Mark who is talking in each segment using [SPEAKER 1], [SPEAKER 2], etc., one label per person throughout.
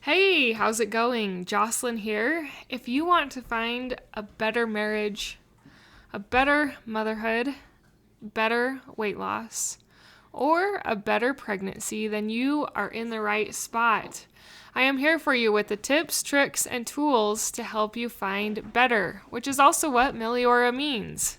[SPEAKER 1] Hey, how's it going? Jocelyn here. If you want to find a better marriage, a better motherhood, better weight loss, or a better pregnancy, then you are in the right spot. I am here for you with the tips, tricks, and tools to help you find better, which is also what Meliora means.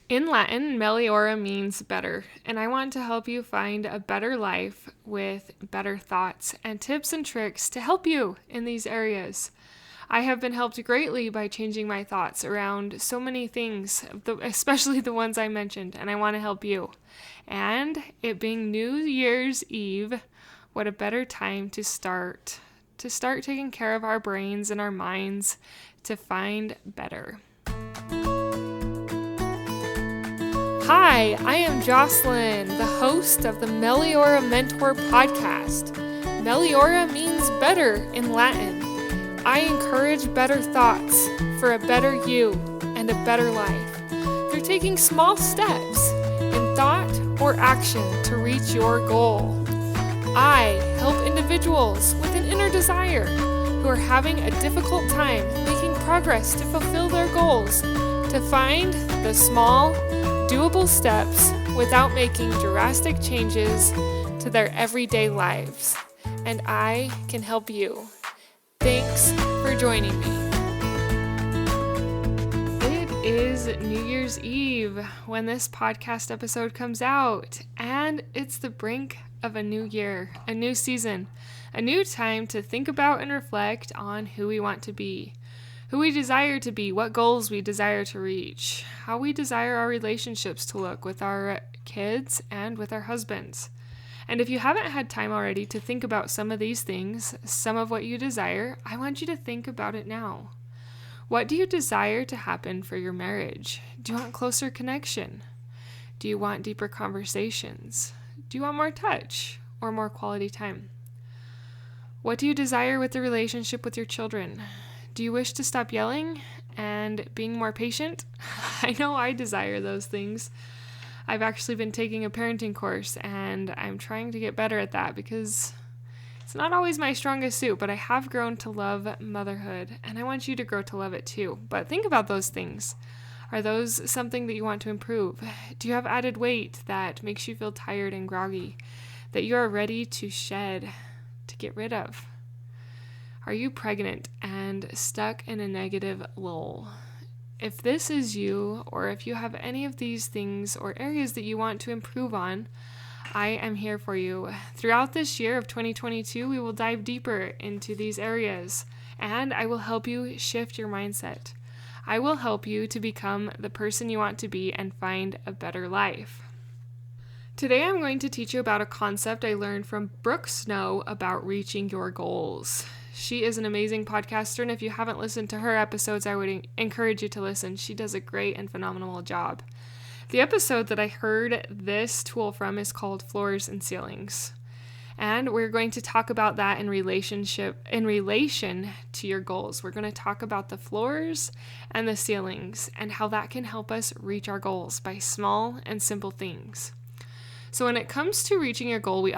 [SPEAKER 1] In Latin, meliora means better, and I want to help you find a better life with better thoughts and tips and tricks to help you in these areas. I have been helped greatly by changing my thoughts around so many things, especially the ones I mentioned, and I want to help you. And it being New Year's Eve, what a better time to start taking care of our brains and our minds to find better. Hi, I am Jocelyn, the host of the Meliora Mentor podcast. Meliora means better in Latin. I encourage better thoughts for a better you and a better life through taking small steps in thought or action to reach your goal. I help individuals with an inner desire who are having a difficult time making progress to fulfill their goals to find the small, doable steps without making drastic changes to their everyday lives. And I can help you. Thanks for joining me. It is New Year's Eve when this podcast episode comes out, and it's the brink of a new year, a new season, a new time to think about and reflect on who we want to be, who we desire to be, what goals we desire to reach, how we desire our relationships to look with our kids and with our husbands. And if you haven't had time already to think about some of these things, some of what you desire, I want you to think about it now. What do you desire to happen for your marriage? Do you want closer connection? Do you want deeper conversations? Do you want more touch or more quality time? What do you desire with the relationship with your children? Do you wish to stop yelling and being more patient? I know I desire those things. I've actually been taking a parenting course and I'm trying to get better at that because it's not always my strongest suit, but I have grown to love motherhood and I want you to grow to love it too. But think about those things. Are those something that you want to improve? Do you have added weight that makes you feel tired and groggy that you are ready to shed, to get rid of? Are you pregnant and stuck in a negative lull? If this is you, or if you have any of these things or areas that you want to improve on, I am here for you. Throughout this year of 2022, we will dive deeper into these areas, and I will help you shift your mindset. I will help you to become the person you want to be and find a better life. Today, I'm going to teach you about a concept I learned from Brooke Snow about reaching your goals. She is an amazing podcaster, and if you haven't listened to her episodes, I would encourage you to listen. She does a great and phenomenal job. The episode that I heard this tool from is called Floors and Ceilings. And we're going to talk about that in relation to your goals. We're going to talk about the floors and the ceilings and how that can help us reach our goals by small and simple things. So when it comes to reaching your goal, we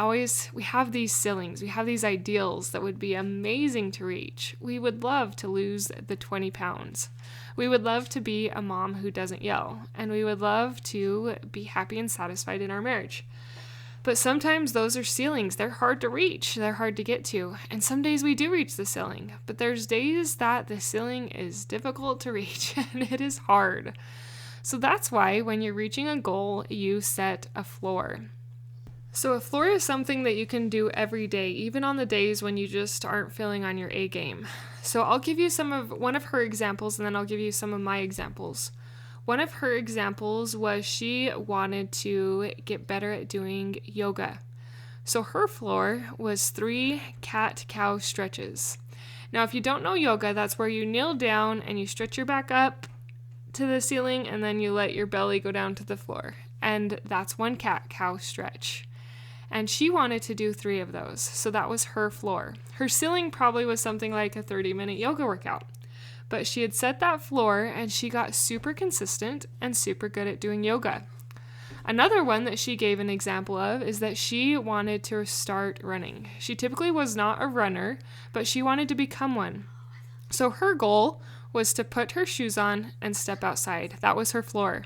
[SPEAKER 1] have these ceilings, we have these ideals that would be amazing to reach. We would love to lose the 20 pounds. We would love to be a mom who doesn't yell, and we would love to be happy and satisfied in our marriage. But sometimes those are ceilings. They're hard to reach. They're hard to get to. And some days we do reach the ceiling, but there's days that the ceiling is difficult to reach and it is hard. So that's why when you're reaching a goal, you set a floor. So a floor is something that you can do every day, even on the days when you just aren't feeling on your A game. So I'll give you one of her examples, and then I'll give you some of my examples. One of her examples was she wanted to get better at doing yoga. So her floor was 3 cat-cow stretches. Now, if you don't know yoga, that's where you kneel down and you stretch your back up to the ceiling and then you let your belly go down to the floor. And that's 1 cat-cow stretch. And she wanted to do 3 of those. So that was her floor. Her ceiling probably was something like a 30-minute yoga workout. But she had set that floor and she got super consistent and super good at doing yoga. Another one that she gave an example of is that she wanted to start running. She typically was not a runner, but she wanted to become one. So her goal was to put her shoes on and step outside. That was her floor.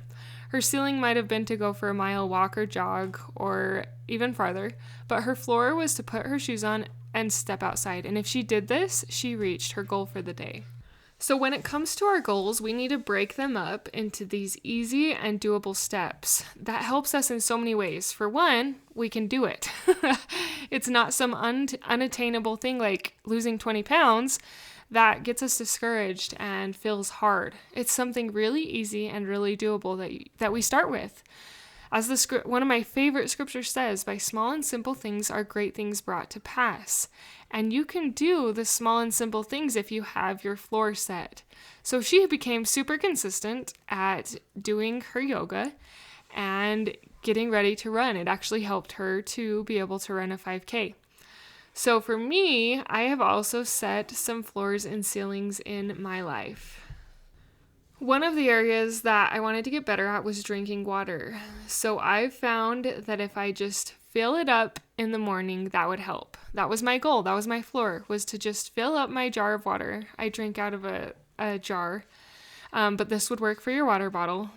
[SPEAKER 1] Her ceiling might have been to go for a mile walk or jog or even farther, but her floor was to put her shoes on and step outside. And if she did this, she reached her goal for the day. So when it comes to our goals, we need to break them up into these easy and doable steps. That helps us in so many ways. For one, we can do it. It's not some unattainable thing like losing 20 pounds that gets us discouraged and feels hard. It's something really easy and really doable that we start with. As one of my favorite scriptures says, by small and simple things are great things brought to pass. And you can do the small and simple things if you have your floor set. So she became super consistent at doing her yoga and getting ready to run. It actually helped her to be able to run a 5K. So for me, I have also set some floors and ceilings in my life. One of the areas that I wanted to get better at was drinking water. So I found that if I just fill it up in the morning, that would help. That was my goal. That was my floor, was to just fill up my jar of water. I drink out of a jar, but this would work for your water bottle.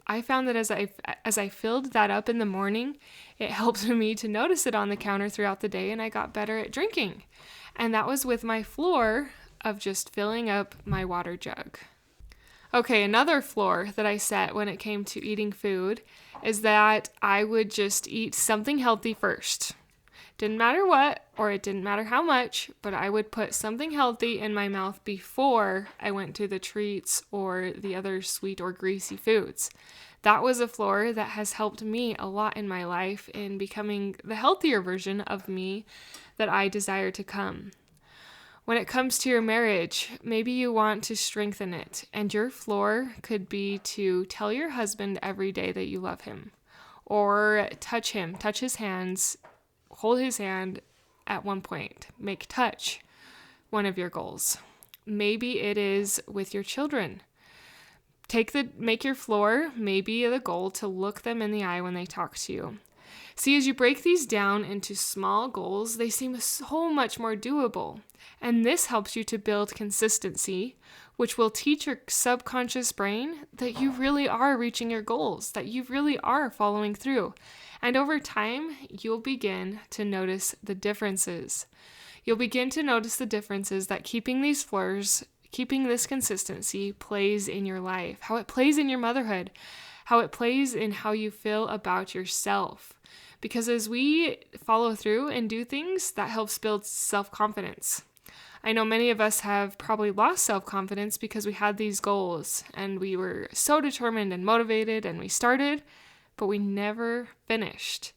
[SPEAKER 1] I found that as I filled that up in the morning, it helped me to notice it on the counter throughout the day, and I got better at drinking. And that was with my floor of just filling up my water jug. Okay, another floor that I set when it came to eating food is that I would just eat something healthy first. Didn't matter what, or it didn't matter how much, but I would put something healthy in my mouth before I went to the treats or the other sweet or greasy foods. That was a floor that has helped me a lot in my life in becoming the healthier version of me that I desire to come. When it comes to your marriage, maybe you want to strengthen it, and your floor could be to tell your husband every day that you love him, or touch him, touch his hands, hold his hand at one point. Make touch one of your goals. Maybe it is with your children. Make your floor maybe the goal to look them in the eye when they talk to you. See, as you break these down into small goals, they seem so much more doable. And this helps you to build consistency, which will teach your subconscious brain that you really are reaching your goals, that you really are following through. And over time, you'll begin to notice the differences. You'll begin to notice the differences that keeping these floors, keeping this consistency plays in your life, how it plays in your motherhood, how it plays in how you feel about yourself. Because as we follow through and do things, that helps build self-confidence. I know many of us have probably lost self-confidence because we had these goals and we were so determined and motivated and we started, but we never finished.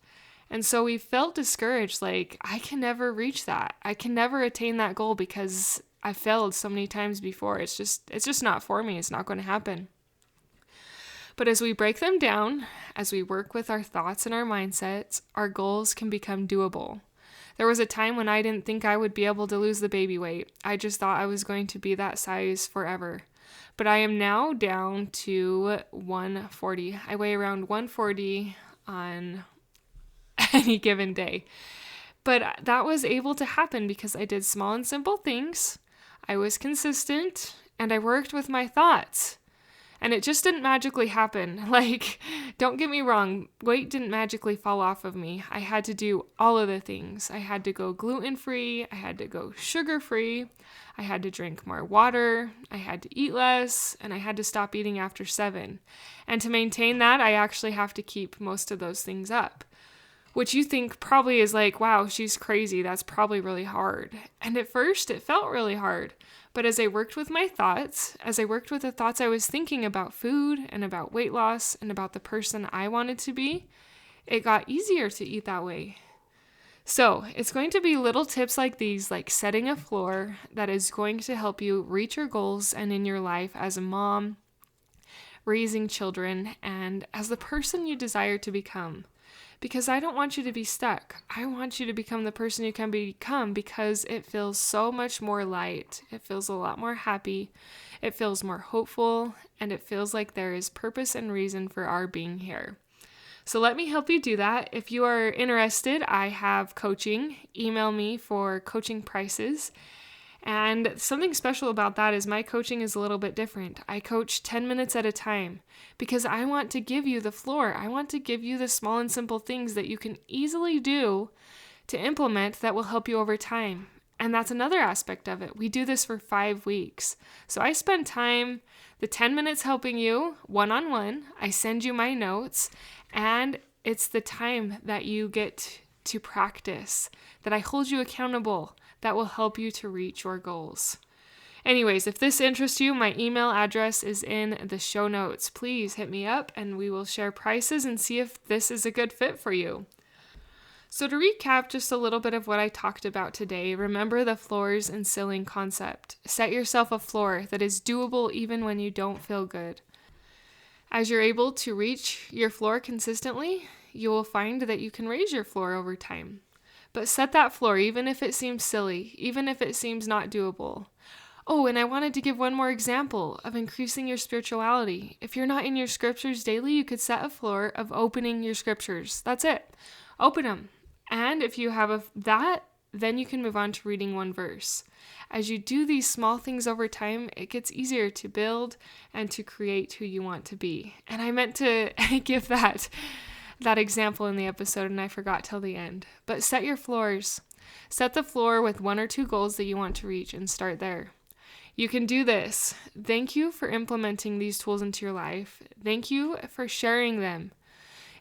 [SPEAKER 1] And so we felt discouraged, like, I can never reach that. I can never attain that goal because I failed so many times before. It's just not for me. It's not going to happen. But as we break them down, as we work with our thoughts and our mindsets, our goals can become doable. There was a time when I didn't think I would be able to lose the baby weight. I just thought I was going to be that size forever. But I am now down to 140. I weigh around 140 on any given day. But that was able to happen because I did small and simple things. I was consistent and I worked with my thoughts. And it just didn't magically happen. Like, don't get me wrong, weight didn't magically fall off of me. I had to do all of the things. I had to go gluten-free. I had to go sugar-free. I had to drink more water. I had to eat less. And I had to stop eating after 7. And to maintain that, I actually have to keep most of those things up. Which you think probably is like, wow, she's crazy. That's probably really hard. And at first, it felt really hard. But as I worked with my thoughts, as I worked with the thoughts I was thinking about food and about weight loss and about the person I wanted to be, it got easier to eat that way. So it's going to be little tips like these, like setting a floor that is going to help you reach your goals and in your life as a mom, raising children, and as the person you desire to become. Because I don't want you to be stuck. I want you to become the person you can become because it feels so much more light. It feels a lot more happy. It feels more hopeful. And it feels like there is purpose and reason for our being here. So let me help you do that. If you are interested, I have coaching. Email me for coaching prices. And something special about that is my coaching is a little bit different. I coach 10 minutes at a time because I want to give you the floor. I want to give you the small and simple things that you can easily do to implement that will help you over time. And that's another aspect of it. We do this for 5 weeks. So I spend time, the 10 minutes helping you one-on-one. I send you my notes, and it's the time that you get to practice, that I hold you accountable, that will help you to reach your goals. Anyways, if this interests you, my email address is in the show notes. Please hit me up and we will share prices and see if this is a good fit for you. So to recap just a little bit of what I talked about today, remember the floors and ceiling concept. Set yourself a floor that is doable even when you don't feel good. As you're able to reach your floor consistently, you will find that you can raise your floor over time. But set that floor even if it seems silly, even if it seems not doable. Oh, and I wanted to give one more example of increasing your spirituality. If you're not in your scriptures daily, you could set a floor of opening your scriptures. That's it. Open them. And if you have that, then you can move on to reading one verse. As you do these small things over time, it gets easier to build and to create who you want to be. And I meant to give that example in the episode and I forgot till the end. But set your floors. Set the floor with 1 or 2 goals that you want to reach and start there. You can do this. Thank you for implementing these tools into your life. Thank you for sharing them.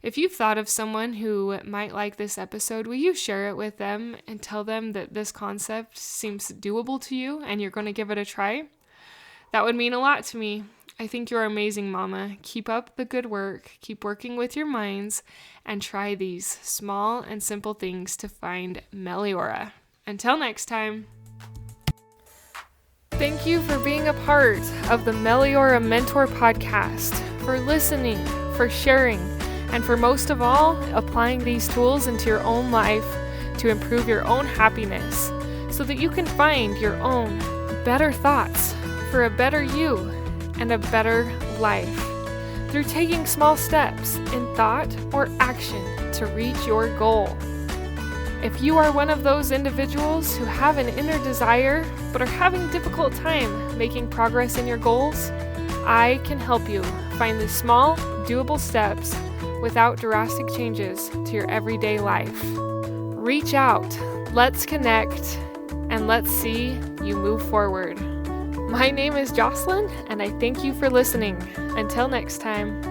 [SPEAKER 1] If you've thought of someone who might like this episode, will you share it with them and tell them that this concept seems doable to you and you're going to give it a try? That would mean a lot to me. I think you're amazing, Mama. Keep up the good work. Keep working with your minds and try these small and simple things to find Meliora. Until next time. Thank you for being a part of the Meliora Mentor podcast, for listening, for sharing, and for most of all, applying these tools into your own life to improve your own happiness so that you can find your own better thoughts for a better you and a better life through taking small steps in thought or action to reach your goal. If you are one of those individuals who have an inner desire but are having a difficult time making progress in your goals, I can help you find the small, doable steps without drastic changes to your everyday life. Reach out, let's connect, and let's see you move forward. My name is Jocelyn, and I thank you for listening. Until next time.